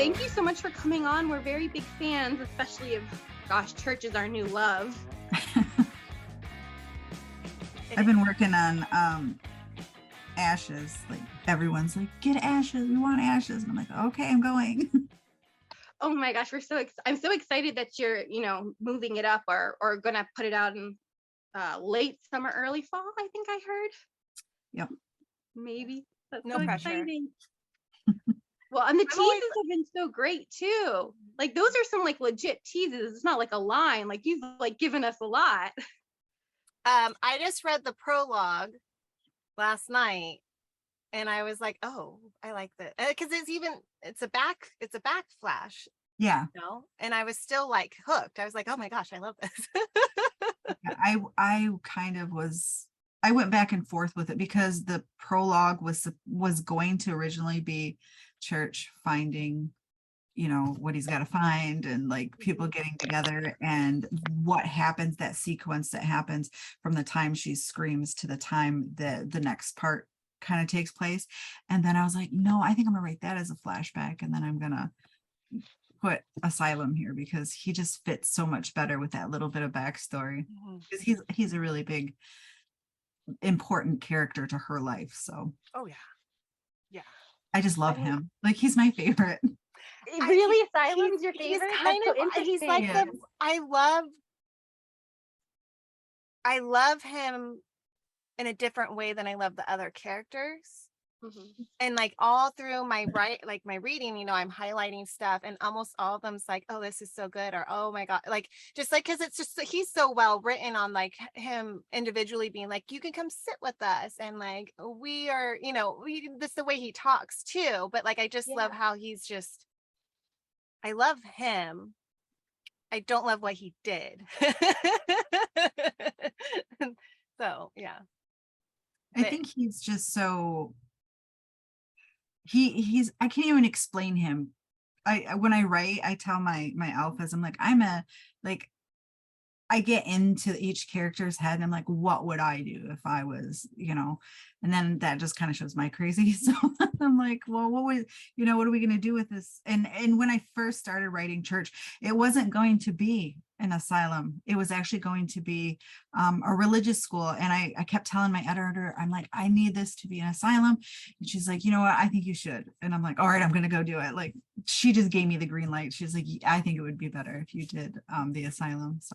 thank you so much for coming on. We're very big fans, especially of, gosh, church is our new love. I've been working on ashes. Like everyone's like, get ashes. We want ashes. And I'm like, okay, I'm going. Oh my gosh, I'm so excited that you're, moving it up or gonna put it out in late summer, early fall. I think I heard. Yep. Maybe. That's No so pressure. exciting. Well, and the teases have been so great too. Like those are some like legit teases. It's not like a line. Like you've like given us a lot. I just read the prologue last night and I was like, oh, I like that. Because it's a backflash. Yeah. And I was still like hooked. I was like, oh my gosh, I love this. I kind of I went back and forth with it because the prologue was going to originally be Church finding, what he's got to find and like people getting together and what happens, that sequence that happens from the time she screams to the time that the next part kind of takes place. And then I was like, no, I think I'm gonna write that as a flashback. And then I'm gonna put Asylum here because he just fits so much better with that little bit of backstory. Because he's a really big, important character to her life. So I just love him. Like he's my favorite. Really, Asylum's your favorite? He's like I love him in a different way than I love the other characters. Mm-hmm. And like all through my reading, I'm highlighting stuff and almost all of them's like, oh, this is so good, or oh my god, like just like because it's just he's so well written on like him individually being like, you can come sit with us and like we are, this is the way he talks too. But like I just love how he's just, I love him. I don't love what he did. So yeah. I think he's just so he's I can't even explain him. When I write, I tell my alphas, I'm like, I get into each character's head and I'm like, what would I do if I was, and then that just kind of shows my crazy. So I'm like, well, what are we going to do with this? And when I first started writing Church, it wasn't going to be an asylum. It was actually going to be a religious school. And I kept telling my editor, I'm like, I need this to be an asylum. And she's like, you know what? I think you should. And I'm like, all right, I'm going to go do it. Like, she just gave me the green light. She's like, I think it would be better if you did the asylum. So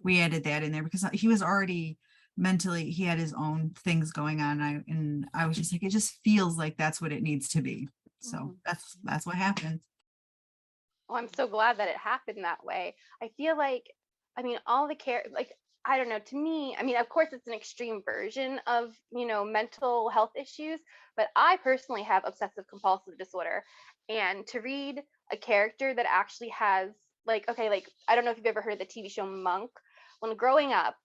we added that in there because he was already mentally, he had his own things going on. And I was just like, it just feels like that's what it needs to be. So that's what happened. Oh, I'm so glad that it happened that way. I feel like, all the like, I don't know, to me, of course it's an extreme version of, mental health issues, but I personally have obsessive compulsive disorder. And to read a character that actually has I don't know if you've ever heard of the TV show Monk. When growing up,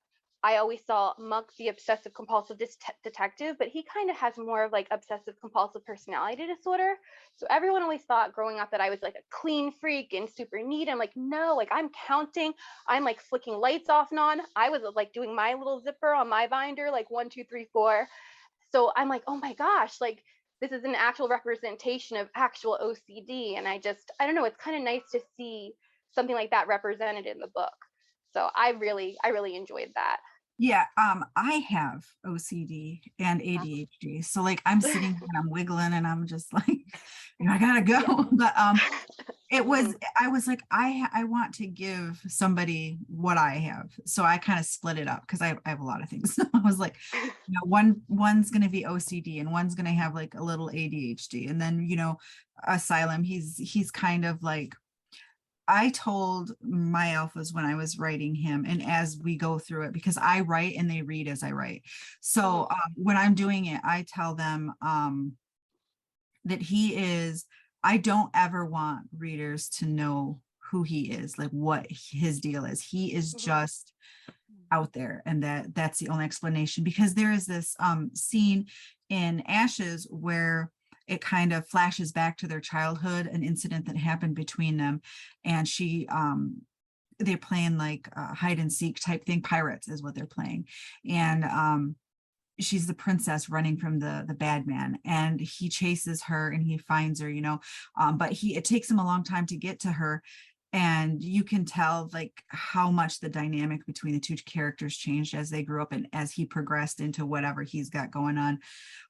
I always saw Monk the obsessive compulsive detective, but he kind of has more of like obsessive compulsive personality disorder. So everyone always thought growing up that I was like a clean freak and super neat. I'm like, no, like I'm counting, I'm like flicking lights off and on. I was like doing my little zipper on my binder, like 1, 2, 3, 4. So I'm like, oh my gosh, like this is an actual representation of actual OCD. And I don't know, it's kind of nice to see something like that represented in the book. So I really enjoyed that. Yeah, I have OCD and ADHD. So like I'm sitting and I'm wiggling and I'm just like, I gotta go. Yeah. But I was like, I want to give somebody what I have. So I kind of split it up because I have a lot of things. I was like, one's gonna be OCD and one's gonna have like a little ADHD. And then, Asylum, he's kind of like, I told my alphas when I was writing him, and as we go through it, because I write and they read as I write. So when I'm doing it, I tell them that I don't ever want readers to know who he is, like what his deal is. He is just out there, and that's the only explanation, because there is this scene in Ashes where it kind of flashes back to their childhood, an incident that happened between them. And they're playing like hide and seek type thing. Pirates is what they're playing. And she's the princess running from the bad man, and he chases her and he finds her, but it takes him a long time to get to her. And you can tell like how much the dynamic between the two characters changed as they grew up and as he progressed into whatever he's got going on.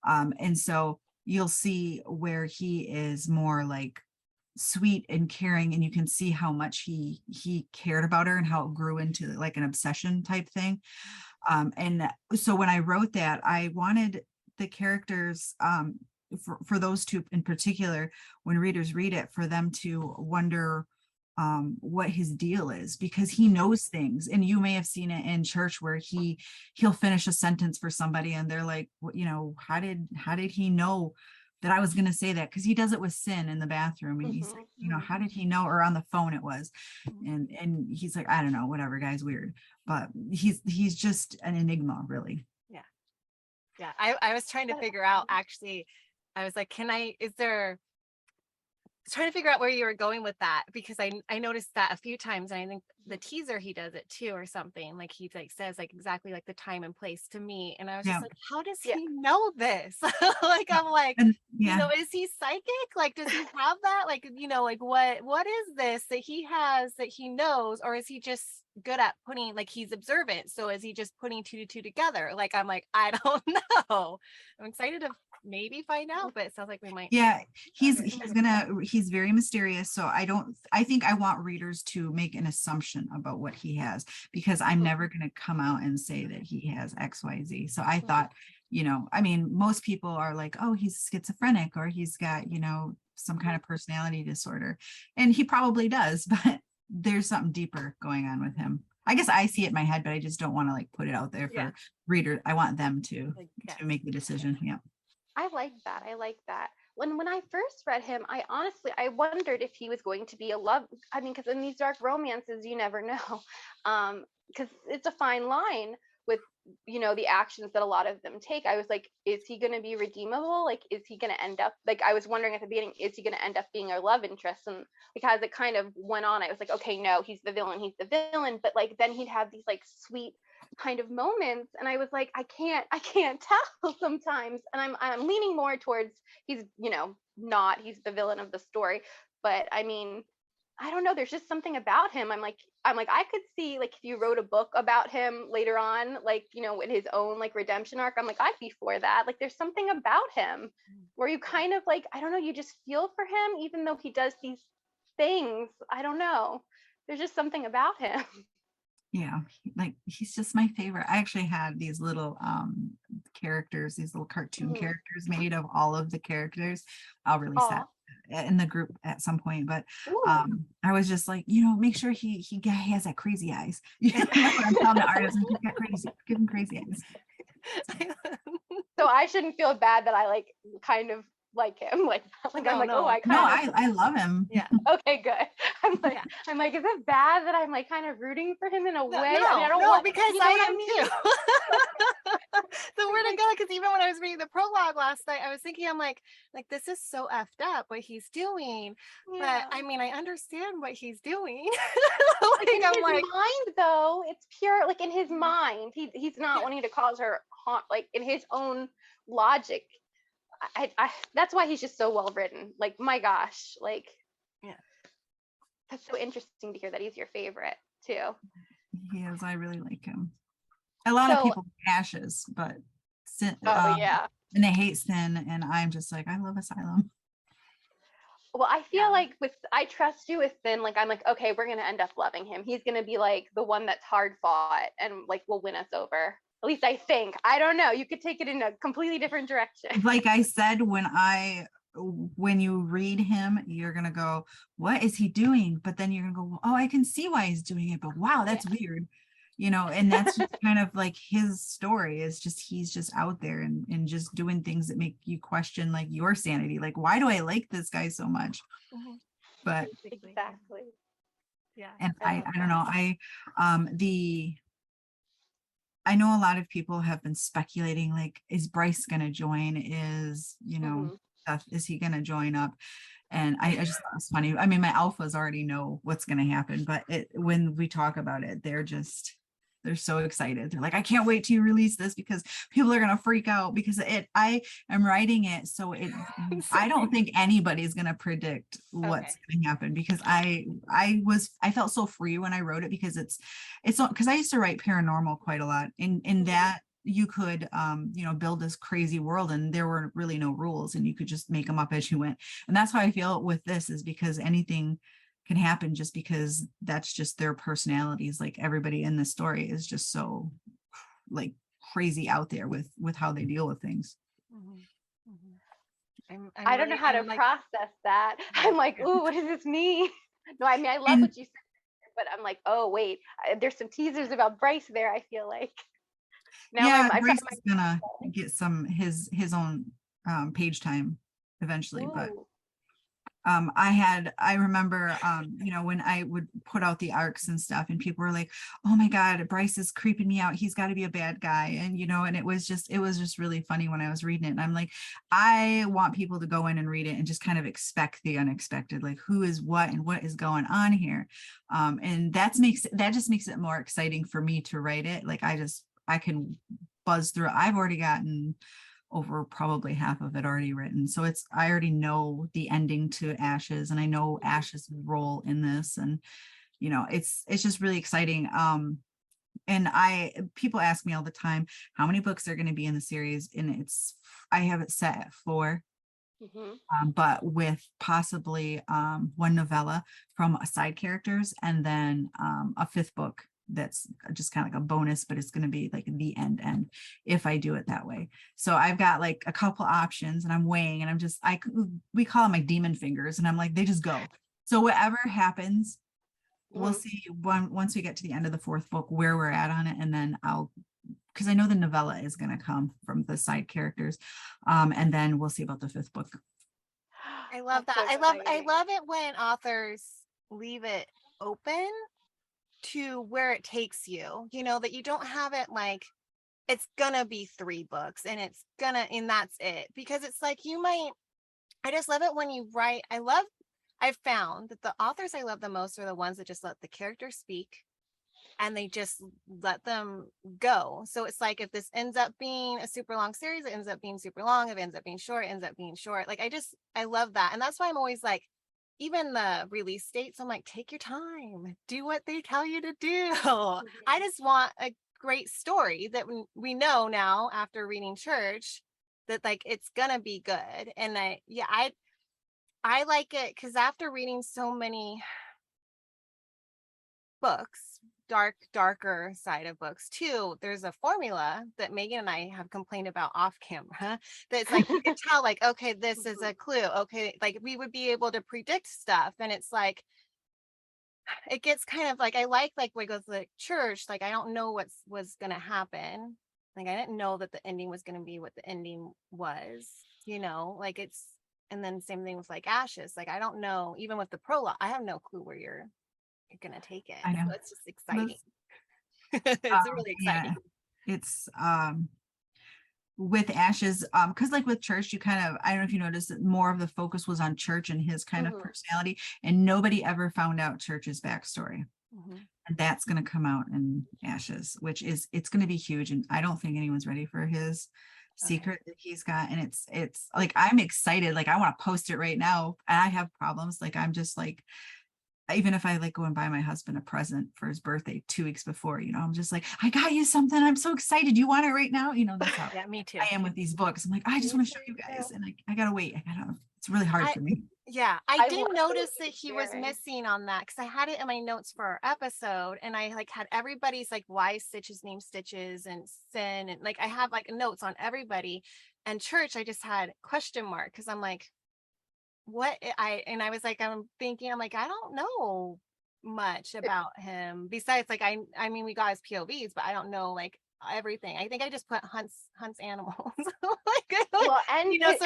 And so you'll see where he is more like sweet and caring, and you can see how much he cared about her and how it grew into like an obsession type thing. And so when I wrote that, I wanted the characters, for those two in particular, when readers read it, for them to wonder what his deal is, because he knows things. And you may have seen it in church where he'll finish a sentence for somebody and they're like, how did he know that I was going to say that? Because he does it with Sin in the bathroom, and he's like, how did he know? Or on the phone it was, and he's like, I don't know, whatever, guy's weird. But he's just an enigma, really. Yeah. I was trying to figure out, actually, I was like, I was trying to figure out where you were going with that, because I noticed that a few times, and I think the teaser he does it too, or something, like he like says like exactly like the time and place to me, and I was just like, how does he know this? Like I'm like, is he psychic? Like, does he have that? Like, like what is this that he has that he knows, or is he just good at putting, like, he's observant, so is he just putting two to two together? Like, I'm like, I don't know. I'm excited to maybe find out, but it sounds like we might. He's very mysterious, so I think I want readers to make an assumption about what he has, because I'm never going to come out and say that he has XYZ. So I thought, most people are like, oh, he's schizophrenic, or he's got some kind of personality disorder, and he probably does, but there's something deeper going on with him. I guess I see it in my head, but I just don't want to like put it out there for readers. I want them to make the decision. Yeah. I like that. When I first read him, I wondered if he was going to be a love. I mean, because in these dark romances, you never know. Because it's a fine line with the actions that a lot of them take. I was like, is he going to be redeemable? Like, is he going to end up, like, I was wondering at the beginning, is he going to end up being a love interest? And because it kind of went on, I was like, okay, no, he's the villain. But like then he'd have these like sweet kind of moments, and I was like, I can't tell sometimes, and I'm leaning more towards he's not, he's the villain of the story. But I mean, I don't know, there's just something about him. I'm like I could see, like, if you wrote a book about him later on, like, in his own like redemption arc, I'm like, I'd be for that. Like, there's something about him where you kind of like, I don't know, you just feel for him even though he does these things. I don't know, there's just something about him. Yeah, like he's just my favorite. I actually had these little characters, these little cartoon characters made of all of the characters. I'll release that in the group at some point, but I was just like, make sure he has that crazy eyes. I'm telling the artist, he's got crazy, give him crazy eyes. So I shouldn't feel bad that I like kind of like him, like I'm like, oh, I love him. Yeah. Okay, good. I'm like, is it bad that I'm like kind of rooting for him in a way? I mean, I don't want, because I am too. So we're together, because even when I was reading the prologue last night, I was thinking, I'm like this is so effed up what he's doing. But I mean, I understand what he's doing. Like in his mind, though, it's pure, like in his mind, he's not wanting to cause her harm, like in his own logic. I that's why he's just so well written. Like, my gosh, like, that's so interesting to hear that he's your favorite too. He is. I really like him. A lot of people Ashes, but Sin, and they hate Sin, and I'm just like, I love Asylum. Well, I feel like with I Trust You with Sin, like, I'm like, okay, we're gonna end up loving him. He's gonna be like the one that's hard fought and like will win us over. At least I think. I don't know. You could take it in a completely different direction. Like I said, when you read him, you're going to go, what is he doing? But then you're going to go, oh, I can see why he's doing it. But wow, that's weird. And that's just kind of like his story is just, he's just out there and just doing things that make you question like your sanity. Like, why do I like this guy so much? But exactly. Yeah. And I don't know. I know a lot of people have been speculating, like, is Bryce going to join? Is he going to join up? And I just thought it was funny. I mean, my alphas already know what's going to happen, but when we talk about it, they're they're so excited. They're like, I can't wait till you release this because people are going to freak out because I am writing it. So I don't think anybody's going to predict what's going to happen because I felt so free when I wrote it because it's because I used to write paranormal quite a lot in that you could build this crazy world and there were really no rules and you could just make them up as you went. And that's how I feel with this, is because anything can happen just because that's just their personalities. Like everybody in the story is just so like crazy out there with how they deal with things. I don't know how to process that. I'm like, ooh, what does this mean? No, I mean, I love what you said, but I'm like, oh wait, there's some teasers about Bryce there, I feel like. Now Bryce is gonna get his own page time eventually. Ooh. But I remember when I would put out the arcs and stuff and people were like, oh my God, Bryce is creeping me out, he's got to be a bad guy. And and it was just really funny when I was reading it. And I'm like, I want people to go in and read it and just kind of expect the unexpected, like who is what and what is going on here. And that just makes it more exciting for me to write it. Like I can buzz through. I've already gotten over probably half of it already written. So I already know the ending to Ash's and I know Ash's role in this. And, it's just really exciting. And people ask me all the time, how many books are going to be in the series? And I have it set at 4, but with possibly one novella from side characters and then a 5th book that's just kind of like a bonus, but it's going to be like the end if I do it that way. So I've got like a couple options and I'm weighing and we call them my demon fingers and I'm like, they just go. So whatever happens, we'll see once we get to the end of the 4th book where we're at on it. And then because I know the novella is going to come from the side characters. And then we'll see about the 5th book. I love that. I love it when authors leave it open to where it takes you, that you don't have it like it's gonna be 3 books and that's it, because it's like I just love it when you write. I've found that the authors I love the most are the ones that just let the characters speak and they just let them go. So it's like, if this ends up being a super long series, it ends up being super long. If it ends up being short, it ends up being short. Like I love that. And that's why I'm always like, even the release dates, I'm like, take your time, do what they tell you to do. I just want a great story that we know now after reading Church that like it's gonna be good. And I like it because after reading so many books, darker side of books too, there's a formula that Megan and I have complained about off camera that's like you can tell like, okay, this is a clue, okay, like we would be able to predict stuff. And it's like it gets kind of like, I like when it goes to the Church, like I don't know was gonna happen, like I didn't know that the ending was gonna be what the ending was, like it's. And then same thing with like Ashes, like I don't know, even with the prologue, I have no clue where you're gonna take it. I know. So it's just exciting. It's really exciting. Yeah. It's with Ashes, because like with Church, you kind of, I don't know if you noticed that more of the focus was on Church and his kind of personality, and nobody ever found out Church's backstory. And that's going to come out in Ashes, it's going to be huge. And I don't think anyone's ready for his secret that he's got. And it's like, I'm excited. Like I want to post it right now. And I have problems. Like, I'm just like, even if I like go and buy my husband a present for his birthday 2 weeks before, I'm just like, I got you something. I'm so excited. You want it right now? That's how me too. I am with these books. I'm like, I just want to show you guys. And I gotta wait. It's really hard for me. Yeah. I did notice that he was missing on that because I had it in my notes for our episode and I like had everybody's like why Stitch's name Stitches and Sin. And like, I have like notes on everybody, and Church, I just had question mark because I'm like, I was like, I'm like, I don't know much about him besides like, I mean, we got his POVs, but I don't know like everything. I think I just put Hunt's animals. Like, well, and his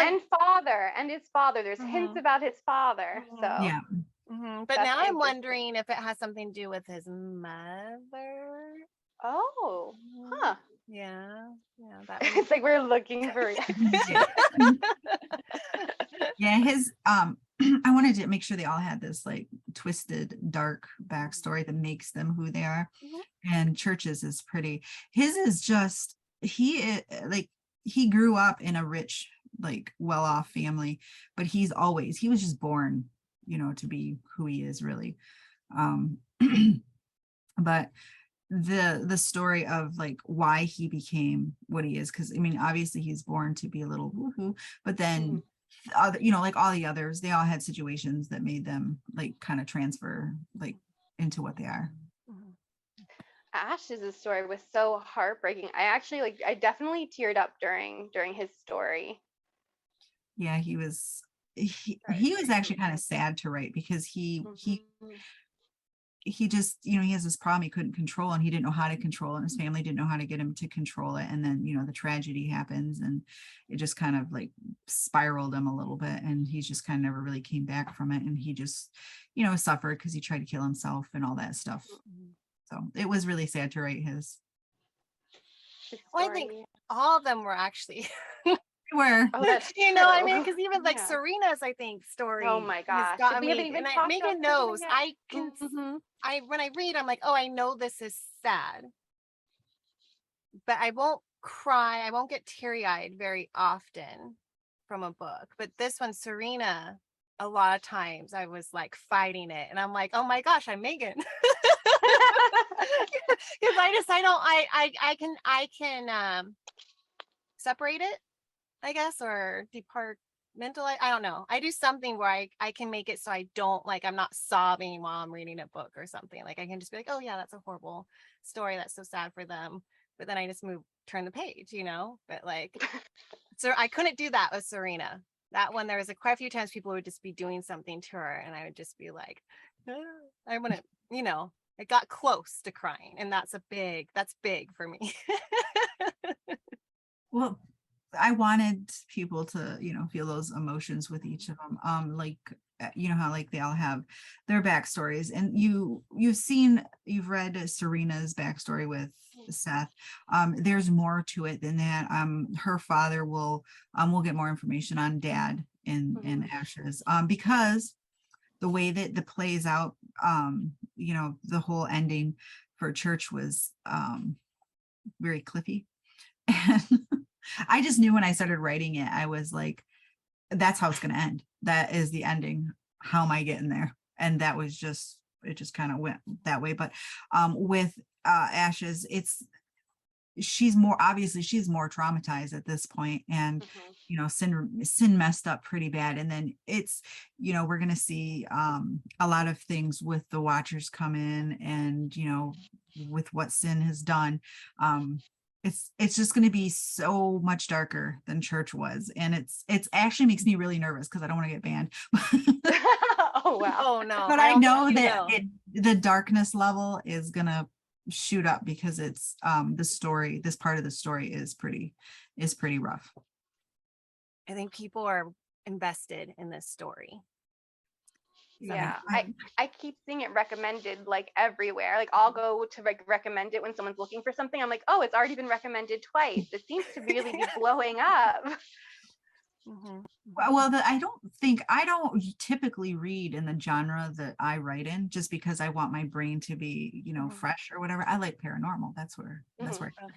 father. There's hints about his father. So yeah. But now I'm wondering if it has something to do with his mother. Oh, huh. Yeah. It's like we're looking for yeah, his I wanted to make sure they all had this like twisted dark backstory that makes them who they are. and Church's is pretty. His is just, like, he grew up in a rich, like, well-off family, but he was just born, to be who he is, really. Um, but the story of like why he became what he is, because I mean, obviously he's born to be a little woohoo, but then other, like all the others, they all had situations that made them like kind of transfer like into what they are. Ash's story was so heartbreaking. I definitely teared up during his story. Yeah, he was actually kind of sad to write, because he just, he has this problem he couldn't control, and he didn't know how to control it, and his family didn't know how to get him to control it. And then, the tragedy happens, and it just kind of like spiraled him a little bit, and he just kind of never really came back from it. And he just, suffered because he tried to kill himself and all that stuff. So it was really sad to write his. Well, I think all of them were actually were. Oh, that's I mean, because even like Serena's, I think, story. Oh my gosh. Got me, and Megan knows. I can. When I read, I'm like, oh, I know this is sad, but I won't cry. I won't get teary-eyed very often from a book. But this one, Serena, a lot of times I was like fighting it, and I'm like, oh my gosh, I'm Megan. Because I can separate it, I guess, or departmentalize. I don't know. I do something where I can make it so I don't, like, I'm not sobbing while I'm reading a book or something. Like, I can just be like, oh yeah, that's a horrible story. That's so sad for them. But then I just turn the page, but like, so I couldn't do that with Serena. That one, there was quite a few times people would just be doing something to her, and I would just be like, I wouldn't, it got close to crying, and that's big for me. Well, I wanted people to, feel those emotions with each of them. Like, how like they all have their backstories, and you've read Serena's backstory with Seth. There's more to it than that. Her father we'll get more information on Dad in Ashes, because the way that the plays out, the whole ending for Church was very cliffy. And I just knew when I started writing it, I was like, that's how it's going to end. That is the ending. How am I getting there? And that was it just kind of went that way. But with Ashes, she's more traumatized at this point, and sin messed up pretty bad. And then it's, we're going to see a lot of things with the Watchers come in, and with what sin has done. It's just going to be so much darker than Church was, and it's actually makes me really nervous because I don't want to get banned. Oh wow. Oh no. But I know that the darkness level is gonna shoot up, because it's this part of the story is pretty rough. I think people are invested in this story. Yeah, I keep seeing it recommended like everywhere. Like, I'll go to recommend it when someone's looking for something. I'm like, oh, it's already been recommended twice. It seems to really be blowing up. Well, I don't typically read in the genre that I write in, just because I want my brain to be, fresh or whatever. I like paranormal. That's where I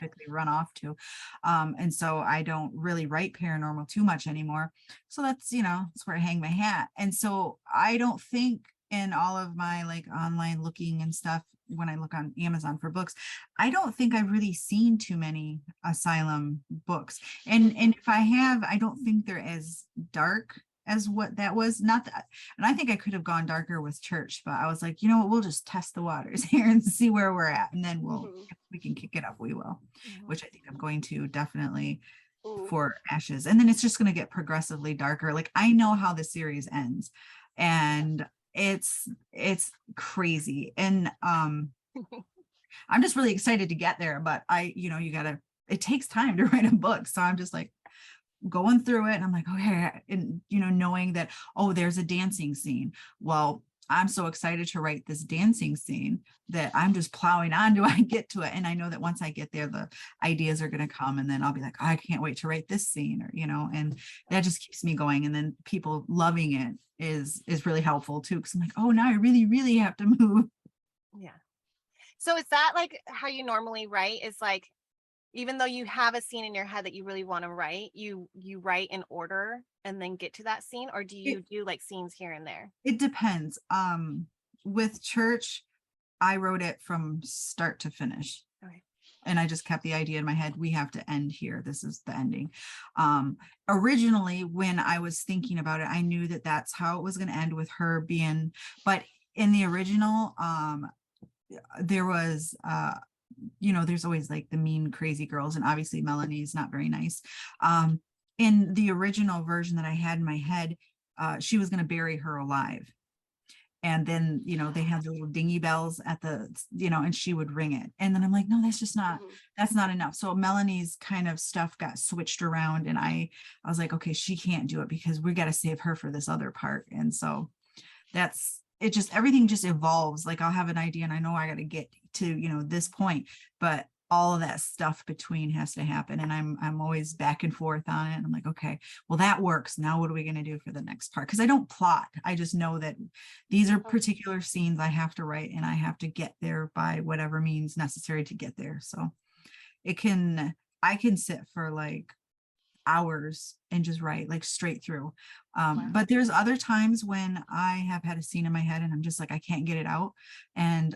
typically run off to. And so I don't really write paranormal too much anymore. So that's, that's where I hang my hat. And so I don't think, in all of my like online looking and stuff, when I look on Amazon for books, I don't think I've really seen too many asylum books. And if I have, I don't think they're as dark as what that was. Not that, and I think I could have gone darker with Church, but I was like, we'll just test the waters here and see where we're at. And then if we can kick it up, we will, which I think I'm going to definitely for Ashes. And then it's just going to get progressively darker. Like, I know how the series ends, and it's crazy. And I'm just really excited to get there, but it takes time to write a book. So I'm just like going through it, and I'm like, okay, and knowing that, oh, there's a dancing scene. Well, I'm so excited to write this dancing scene that I'm just plowing on till I get to it. And I know that once I get there, the ideas are going to come, and then I'll be like, oh, I can't wait to write this scene, or, and that just keeps me going. And then people loving it is really helpful too. Cause I'm like, oh, now I really, really have to move. Yeah. So is that like how you normally write? Is like, even though you have a scene in your head that you really want to write, you write in order and then get to that scene, or do you do like scenes here and there? It depends. With church, I wrote it from start to finish. Okay. And I just kept the idea in my head. We have to end here. This is the ending. Originally, when I was thinking about it, I knew that that's how it was going to end, with her being, but in the original, there was, there's always like the mean, crazy girls. And obviously Melanie's not very nice. In the original version that I had in my head, she was going to bury her alive. And then, they had the little dingy bells at the, and she would ring it. And then I'm like, no, that's just not, that's not enough. So Melanie's kind of stuff got switched around, and I was like, okay, she can't do it because we got to save her for this other part. And so it just, everything just evolves. Like I'll have an idea and I know I got to get to, this point, but all of that stuff between has to happen. And I'm always back and forth on it. And I'm like, okay, well, that works. Now what are we going to do for the next part? Because I don't plot. I just know that these are particular scenes I have to write, and I have to get there by whatever means necessary to get there. So I can sit for like hours and just write like straight through. But there's other times when I have had a scene in my head and I'm just like, I can't get it out. And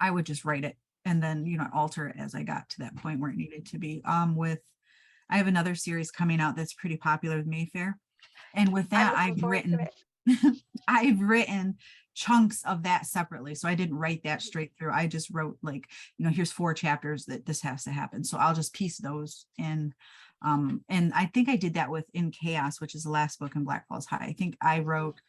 I would just write it and then, alter it as I got to that point where it needed to be. I have another series coming out that's pretty popular with Mayfair. And with that, I've written chunks of that separately. So I didn't write that straight through. I just wrote like, here's 4 chapters that this has to happen. So I'll just piece those in. And I think I did that with In Chaos, which is the last book in Black Falls High. I think I wrote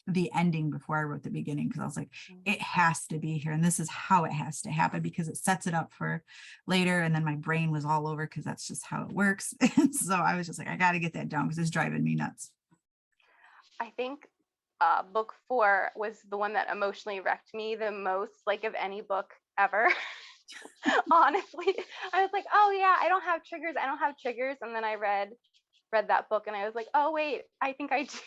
the ending before I wrote the beginning, because I was like, it has to be here and this is how it has to happen, because it sets it up for later. And then my brain was all over because that's just how it works. And so I was just like, I got to get that down because it's driving me nuts. I think book 4 was the one that emotionally wrecked me the most, like of any book ever. Honestly, I was like, oh yeah, I don't have triggers. And then I read that book and I was like, oh wait, I think I do.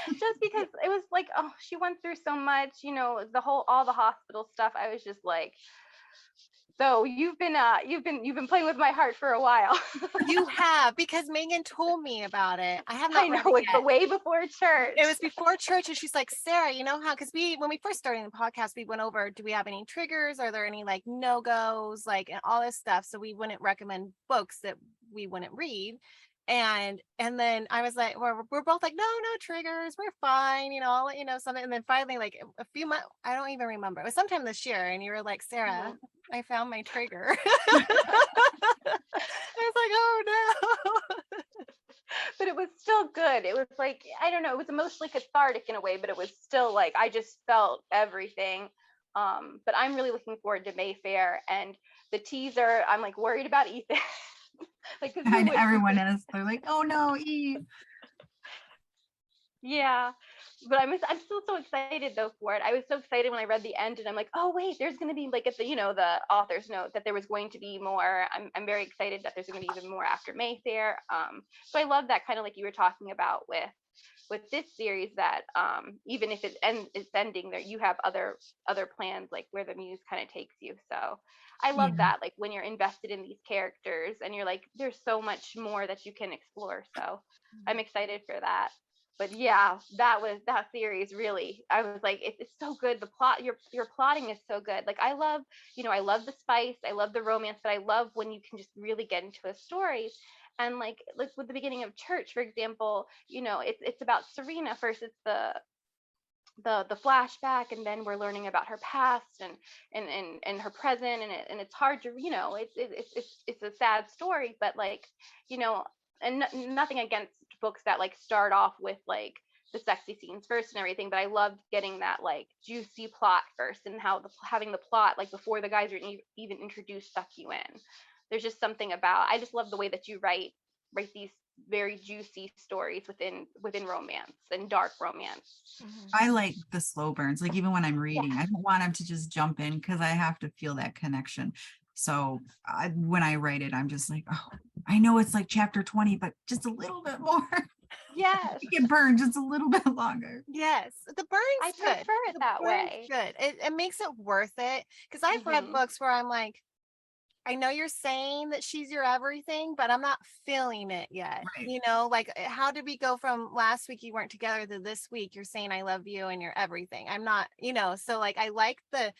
Just because it was like, oh, she went through so much, all the hospital stuff. I was just like, so you've been playing with my heart for a while. You have, because Megan told me about it. I have not. I know, it's way before church. It was before church, and she's like, Sarah, you know how? Because when we first started the podcast, we went over, do we have any triggers? Are there any like no-goes, like, and all this stuff? So we wouldn't recommend books that we wouldn't read. And then I was like, well, we're both like, no triggers, we're fine, I'll let you know something. And then finally, like a few months, I don't even remember, it was sometime this year, and you were like, Sarah, I found my trigger. I was like, oh no. But it was still good. It was like, I don't know, it was emotionally cathartic in a way, but it was still like, I just felt everything. But I'm really looking forward to Mayfair, and the teaser, I'm like worried about Ethan. Like, and everyone is, they're like, oh no, Eve. Yeah, but I'm still so excited though for it. I was so excited when I read the end, and I'm like, oh wait, there's going to be like at the the author's note that there was going to be more. I'm very excited that there's going to be even more after Mayfair. So I love that, kind of like you were talking about with this series, that even if it's ending there, you have other plans, like where the muse kind of takes you. So I love that, like when you're invested in these characters and you're like, there's so much more that you can explore. So I'm excited for that. But yeah, that series really, I was like, it's so good. The plot, your plotting is so good. Like I love the spice, I love the romance, but I love when you can just really get into a story. And like with the beginning of Church, for example, it's about Serena first. It's the flashback, and then we're learning about her past and her present, and it's hard to it's a sad story, but like and nothing against books that like start off with like the sexy scenes first and everything, but I loved getting that like juicy plot first, and having the plot like before the guys are even introduced suck you in. There's just something about, I just love the way that you write these very juicy stories within romance and dark romance. I like the slow burns. Like even when I'm reading, I don't want them to just jump in because I have to feel that connection. So when I write it, I'm just like, oh, I know it's like chapter 20, but just a little bit more. Yes. Make it burn just a little bit longer. Yes, the burning's I good. prefer it The that burning's way. good. It makes it worth it. Because I've read books where I'm like, I know you're saying that she's your everything, but I'm not feeling it yet. Right. You know, like how did we go from last week you weren't together to this week you're saying I love you and you're everything? I'm not, you know, so like I like the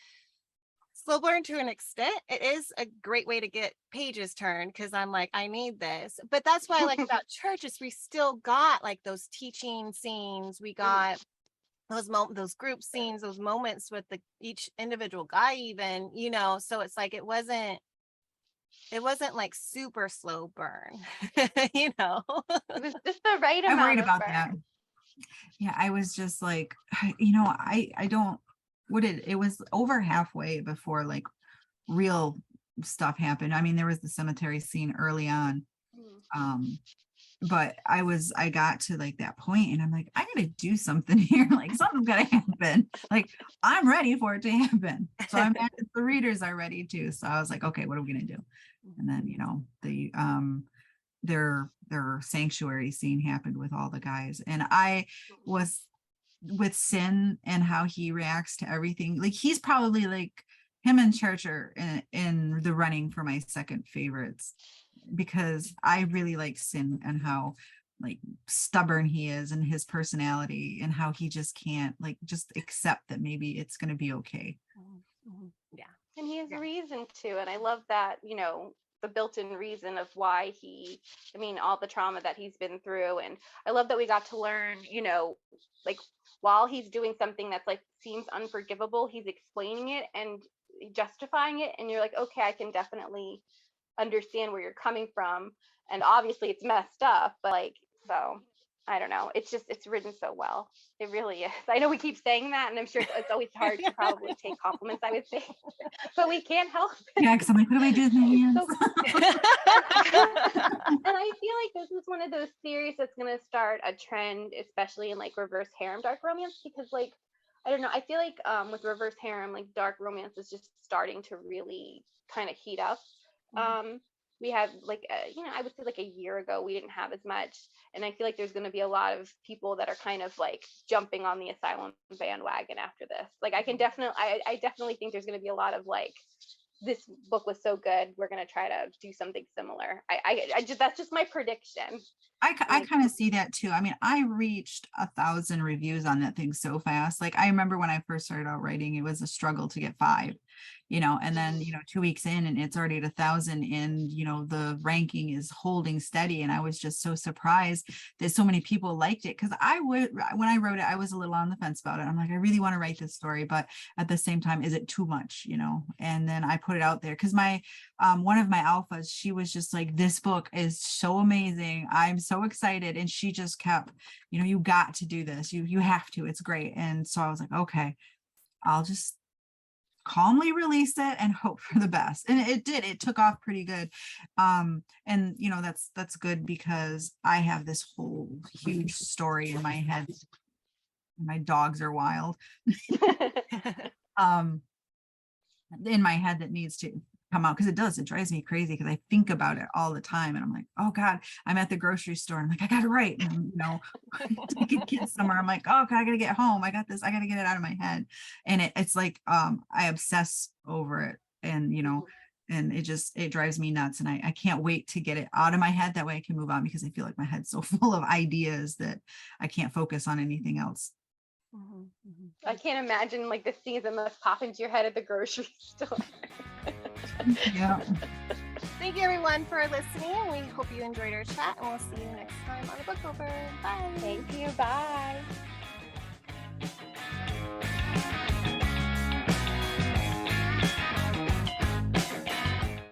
slow burn to an extent. It is a great way to get pages turned because I'm like, I need this. But that's what I like about church is we still got like those teaching scenes. We got those group scenes, those moments with each individual guy, even, you know, so it's like it wasn't like super slow burn, you know. It was just the right I'm worried amount of about burn. that. Yeah, I was just like, you know, I don't, it was over halfway before like real stuff happened. I mean, there was the cemetery scene early on. But I got to like that point and I'm like, I gotta do something here. Like something's gotta happen. Like I'm ready for it to happen. So I'm the readers are ready too. So I was like, okay, what are we gonna do? And then, you know, their sanctuary scene happened with all the guys. And I was with Sin and how he reacts to everything. Like he's probably like him and Church are in the running for my second favorites because I really like Sin and how like stubborn he is and his personality and how he just can't like just accept that maybe it's going to be okay. Yeah. And he has reason to, and I love that, you know, the built-in reason of why all the trauma that he's been through. And I love that we got to learn, you know, like while he's doing something that's like seems unforgivable, he's explaining it and justifying it, and you're like, okay, I can definitely understand where you're coming from. And obviously it's messed up, but like, so I don't know, it's written so well. It really is. I know we keep saying that, and I'm sure it's always hard to probably take compliments, I would say, but we can't help it. Yeah, because I'm like, what do I do with my hands? And I feel like this is one of those series that's going to start a trend, especially in like reverse harem dark romance, because like, I don't know, I feel like with reverse harem, like dark romance is just starting to really kind of heat up. We had like you know, I would say like a year ago we didn't have as much, and I feel like there's going to be a lot of people that are kind of like jumping on the asylum bandwagon after this. Like I definitely think there's going to be a lot of like, this book was so good, we're going to try to do something similar. I just, that's just my prediction. I kind of see that too. I mean, I reached 1,000 reviews on that thing so fast. Like I remember when I first started out writing, it was a struggle to get 5, you know, and then, you know, 2 weeks in and it's already at 1,000 and, you know, the ranking is holding steady. And I was just so surprised that so many people liked it. Cause when I wrote it, I was a little on the fence about it. I'm like, I really want to write this story, but at the same time, is it too much, you know? And then I put it out there. Cause my, one of my alphas, she was just like, this book is so amazing. I'm so excited. And she just kept, you know, you got to do this. You have to, it's great. And so I was like, okay, I'll just calmly release it and hope for the best. And it took off pretty good. And you know, that's good because I have this whole huge story in my head. My dogs are wild. In my head that needs to come out because it drives me crazy because I think about it all the time and I'm like, oh God, I'm at the grocery store and I'm like, I gotta write, and you know, taking kids somewhere, I'm like, oh God, I gotta get home, I got this, I gotta get it out of my head. And it's like I obsess over it, and you know, and it drives me nuts, and I can't wait to get it out of my head, that way I can move on, because I feel like my head's so full of ideas that I can't focus on anything else. I can't imagine like the scenes that must pop into your head at the grocery store. Yeah. Thank you everyone for listening. We hope you enjoyed our chat, and we'll see you next time on the Book Over. Bye. Thank you. Bye.